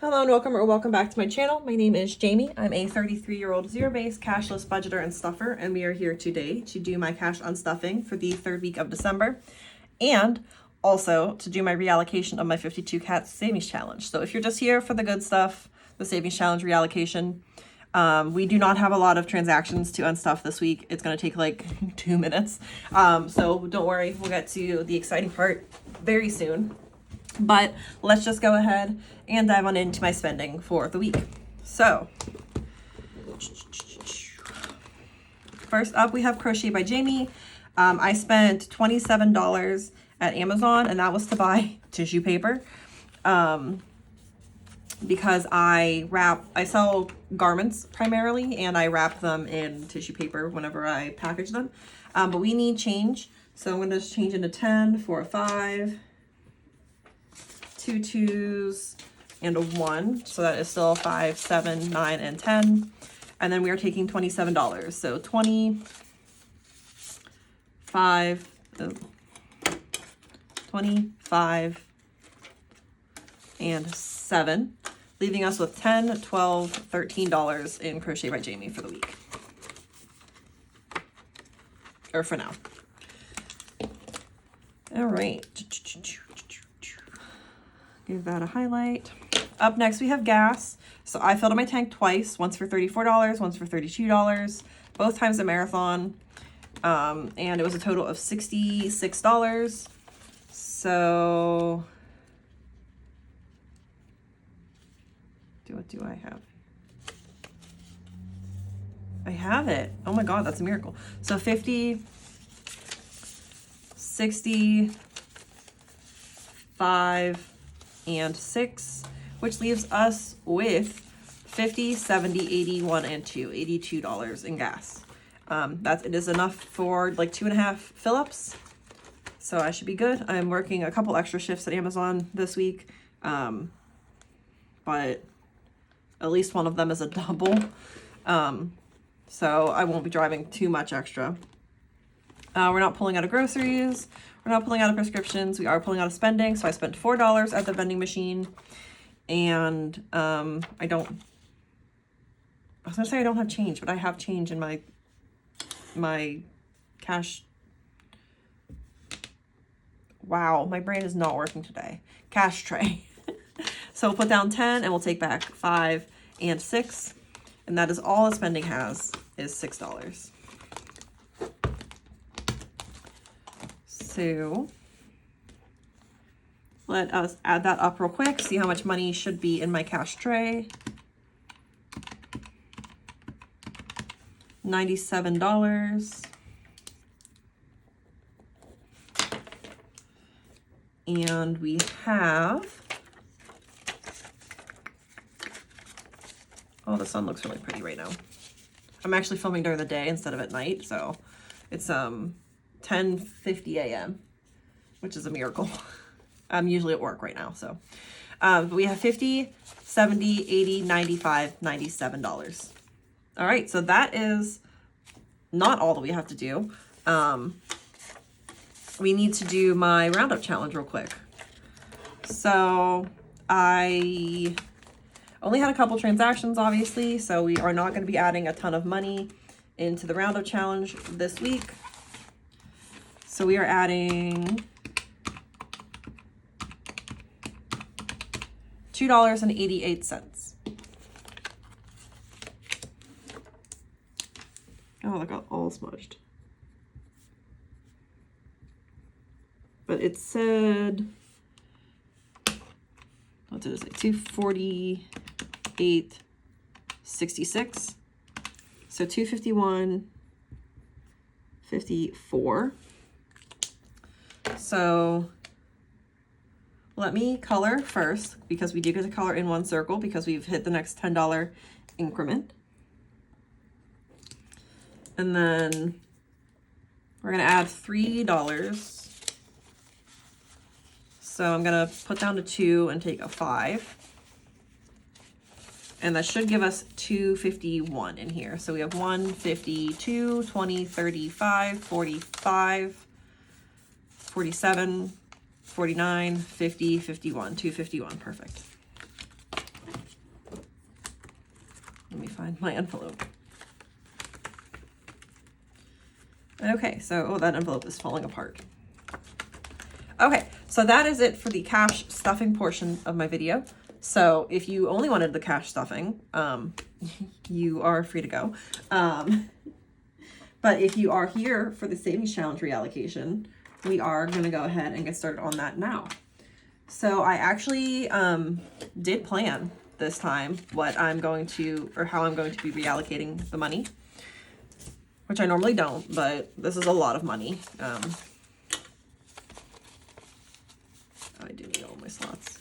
Hello and welcome back to my channel. My name is Jamie. I'm a 33-year-old zero-based cashless budgeter and stuffer, and we are here today to do my cash unstuffing for the third week of December, and also to do my reallocation of my 52 cats savings challenge. So if you're just here for the good stuff, the savings challenge reallocation, we do not have a lot of transactions to unstuff this week. It's going to take like 2 minutes. So don't worry, we'll get to the exciting part very soon. But let's just go ahead and dive on into my spending for the week. So, first up, we have Crochet by Jamie. I spent $27 at Amazon, and that was to buy tissue paper. Because I sell garments primarily, and I wrap them in tissue paper whenever I package them. But we need change. So I'm going to just change into 10 for a 5. 2 2s and a 1, so that is still 5, 7, 9, and 10. And then we are taking $27, so 25, and 7, leaving us with $10, $12, $13 in Crochet by Jamie for the week, or for now. All right. Give that a highlight. Up next, we have gas. So I filled up my tank twice, once for $34, once for $32, both times at Marathon. And it was a total of $66. So, what do I have? I have it. Oh my God, that's a miracle. So 50, 60, 5, and 6, which leaves us with 50, 70, 81, and $82 in gas. It is enough for like 2.5 fill-ups, so I should be good. I'm working a couple extra shifts at Amazon this week, but at least one of them is a double, so I won't be driving too much extra. We're not pulling out of groceries. We're not pulling out of prescriptions. We are pulling out of spending. So I spent $4 at the vending machine. And I was going to say I don't have change, but I have change in my cash. Wow, my brain is not working today. Cash tray. So we'll put down 10 and we'll take back 5 and 6. And that is all the spending has, is $6. So let us add that up real quick, see how much money should be in my cash tray. $97. And we have, oh, the sun looks really pretty right now. I'm actually filming during the day instead of at night, so it's 10:50 a.m., which is a miracle. I'm usually at work right now, so. But we have $50, $70, $80, $95, $97. All right, so that is not all that we have to do. We need to do my roundup challenge real quick. So I only had a couple transactions, obviously, so we are not going to be adding a ton of money into the roundup challenge this week. So we are adding $2.88. Oh, that got all smudged. But it said, what did it say? 248.66. So 251.54. So let me color first, because we do get to color in one circle because we've hit the next $10 increment. And then we're going to add $3. So I'm going to put down to 2 and take a 5. And that should give us 251 in here. So we have 152, 20, 35, 45, 47, 49, 50, 51, 251. Perfect. find my envelope. Okay, so, oh, that envelope is falling apart. Okay, so that is it for the cash stuffing portion of my video. So if you only wanted the cash stuffing, you are free to go. But if you are here for the savings challenge reallocation, we are going to go ahead and get started on that now. So I actually did plan this time what I'm going to, or how I'm going to be reallocating the money, which I normally don't, but this is a lot of money. I do need all my slots.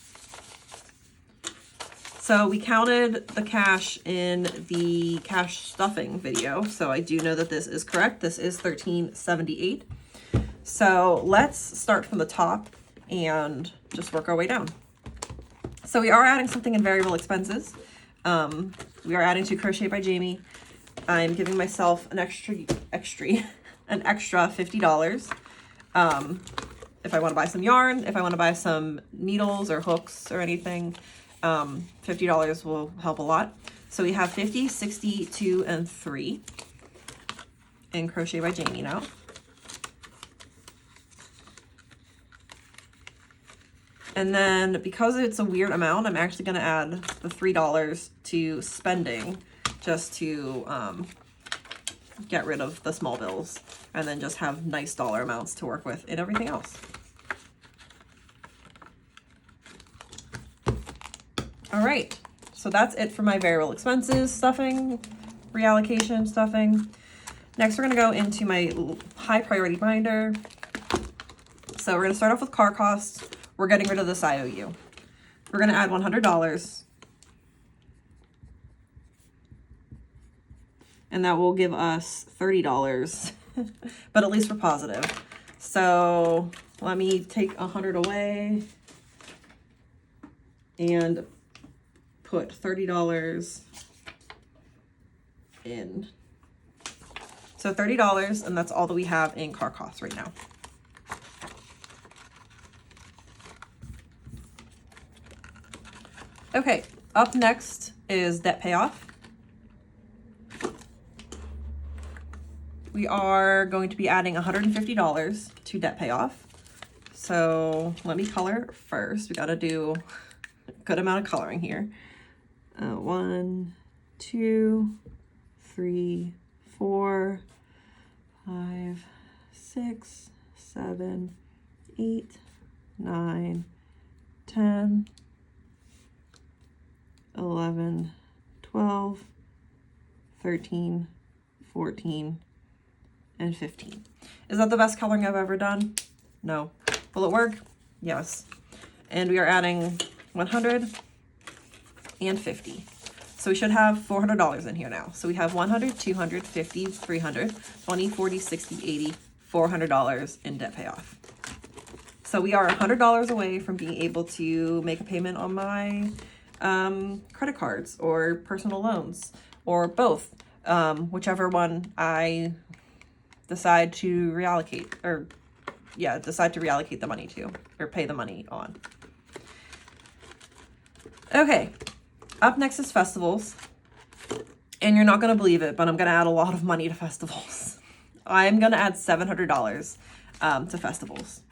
So we counted the cash in the cash stuffing video. So I do know that this is correct. This is $13.78. So let's start from the top and just work our way down. So we are adding something in variable expenses. We are adding to Crochet by Jamie. I'm giving myself an extra $50. If I want to buy some yarn, if I want to buy some needles or hooks or anything, $50 will help a lot. So we have 50, 60, 2, and 3 in Crochet by Jamie now. And then because it's a weird amount, I'm actually going to add the $3 to spending just to get rid of the small bills and then just have nice dollar amounts to work with in everything else. All right, so that's it for my variable expenses, stuffing, reallocation, stuffing. Next, we're gonna go into my high priority binder. So we're gonna start off with car costs. We're getting rid of this IOU. We're gonna add $100. And that will give us $30, but at least we're positive. So let me take 100 away and put $30 in. So $30, and that's all that we have in car costs right now. Okay, up next is debt payoff. We are going to be adding $150 to debt payoff. So let me color first. We got to do a good amount of coloring here. 1, 2, 3, 4, 5, 6, 7, 8, 9, 10, 11, 12, 13, 14, and 15. Is that the best coloring I've ever done? No. Will it work? Yes. And we are adding 100 and 50. So we should have $400 in here now. So we have 100, 200, 50, 300, 20, 40, 60, 80, $400 in debt payoff. So we are $100 away from being able to make a payment on my credit cards or personal loans or both, whichever one I decide to reallocate, or decide to reallocate the money to, or pay the money on. Okay, up next is festivals. And you're not going to believe it, but I'm going to add a lot of money to festivals. I'm going to add $700 to festivals.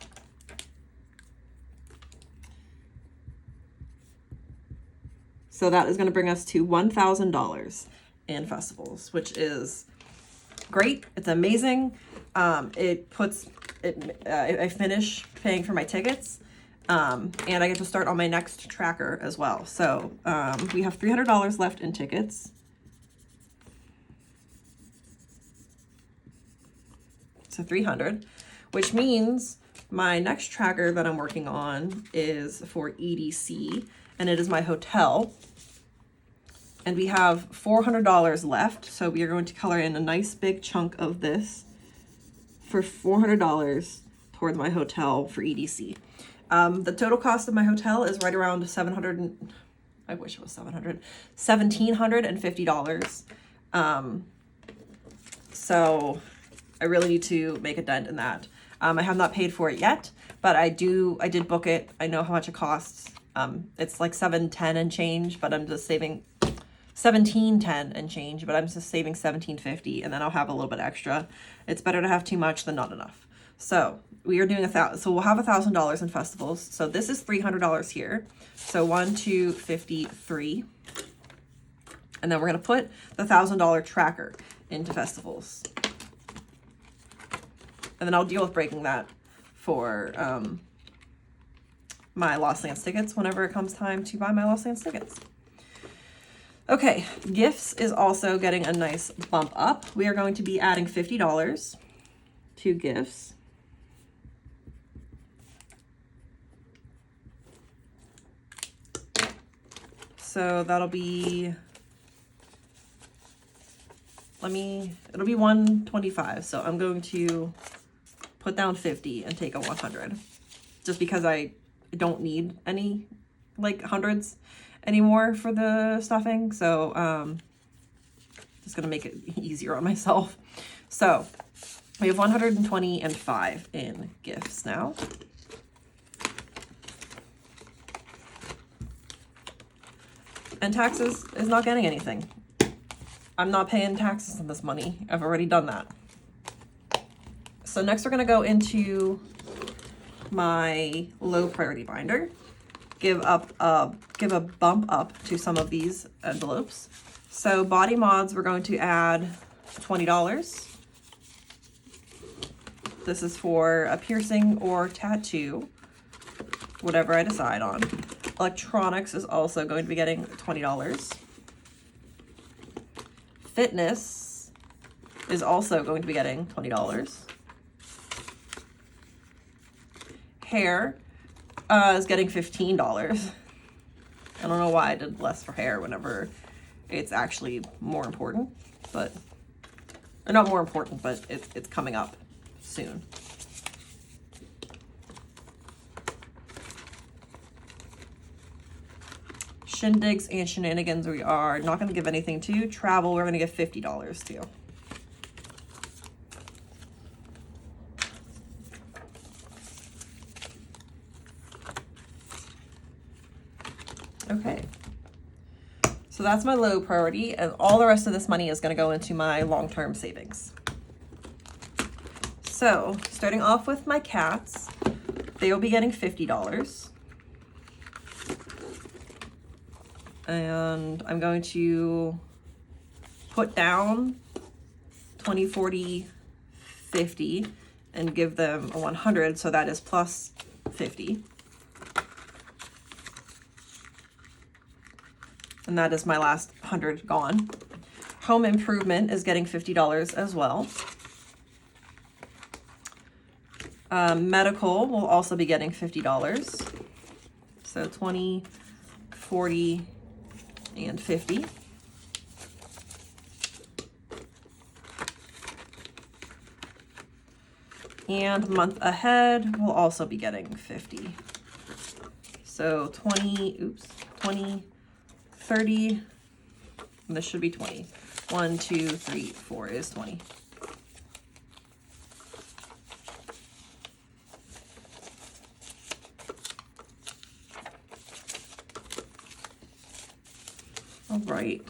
So that is going to bring us to $1,000 in festivals, which is great. It's amazing. I finish paying for my tickets, and I get to start on my next tracker as well. So we have $300 left in tickets. So 300, which means my next tracker that I'm working on is for EDC, and it is my hotel. And we have $400 left, so we are going to color in a nice big chunk of this for $400 towards my hotel for EDC. The total cost of my hotel is right around $1,750. So I really need to make a dent in that. I have not paid for it yet, but I did book it. I know how much it costs. It's like $710 and change, but I'm just saving 1710 and change, but I'm just saving 1750, and then I'll have a little bit extra. It's better to have too much than not enough. So we are doing so we'll have $1,000 in festivals. So this is $300 here. So 1, 2, 53. And then we're gonna put the $1,000 tracker into festivals. And then I'll deal with breaking that for my Lost Lands tickets whenever it comes time to buy my Lost Lands tickets. Okay, gifts is also getting a nice bump up. We are going to be adding $50 to gifts. So that'll be, it'll be 125. So I'm going to put down 50 and take a 100 just because I don't need any like hundreds anymore for the stuffing. So just gonna make it easier on myself. So we have 125 in gifts now. And taxes is not getting anything. I'm not paying taxes on this money. I've already done that. So next we're gonna go into my low priority binder. Give a bump up to some of these envelopes. So body mods, we're going to add $20. This is for a piercing or tattoo, whatever I decide on. Electronics is also going to be getting $20. Fitness is also going to be getting $20. Hair is getting $15. I don't know why I did less for hair whenever it's actually more important, but, or not more important, but it's coming up soon. Shindigs and shenanigans we are not going to give anything to. Travel, we're going to give $50 to. Okay. So that's my low priority, and all the rest of this money is going to go into my long-term savings. So starting off with my cats, they will be getting $50. And I'm going to put down 20, 40, 50 and give them a 100. So that is plus 50. And that is my last 100 gone. Home improvement is getting $50 as well. Medical will also be getting $50. So 20, 40, and 50. And month ahead will also be getting 50. So 20, 30, and this should be 20. 1, 2, 3, 4 is 20. All right.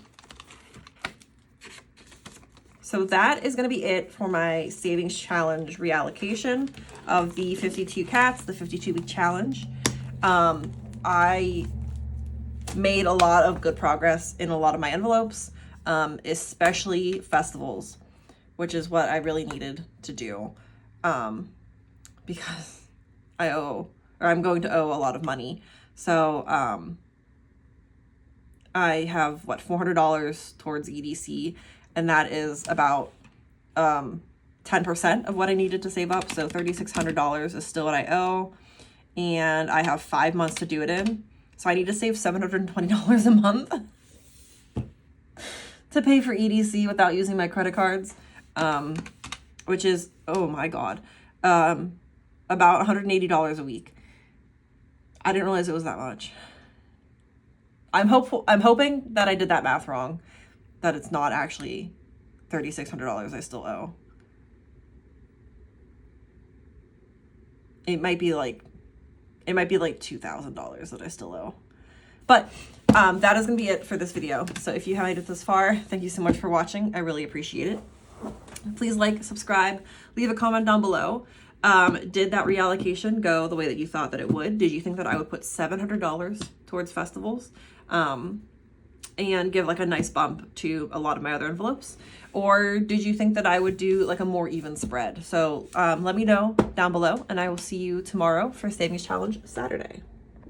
So that is going to be it for my savings challenge reallocation of the 52 cats, the 52-week challenge. I made a lot of good progress in a lot of my envelopes, especially festivals, which is what I really needed to do, because I'm going to owe a lot of money. So I have $400 towards EDC, and that is about 10% of what I needed to save up. So $3,600 is still what I owe, and I have 5 months to do it in. So I need to save $720 a month to pay for EDC without using my credit cards, which is, oh my God, about $180 a week. I didn't realize it was that much. I'm hoping that I did that math wrong, that it's not actually $3,600 I still owe. It might be like $2,000 that I still owe. But that is going to be it for this video. So if you have made it this far, thank you so much for watching. I really appreciate it. Please like, subscribe, leave a comment down below. Did that reallocation go the way that you thought that it would? Did you think that I would put $700 towards festivals and give like a nice bump to a lot of my other envelopes? Or did you think that I would do like a more even spread? So let me know down below, and I will see you tomorrow for Savings Challenge Saturday.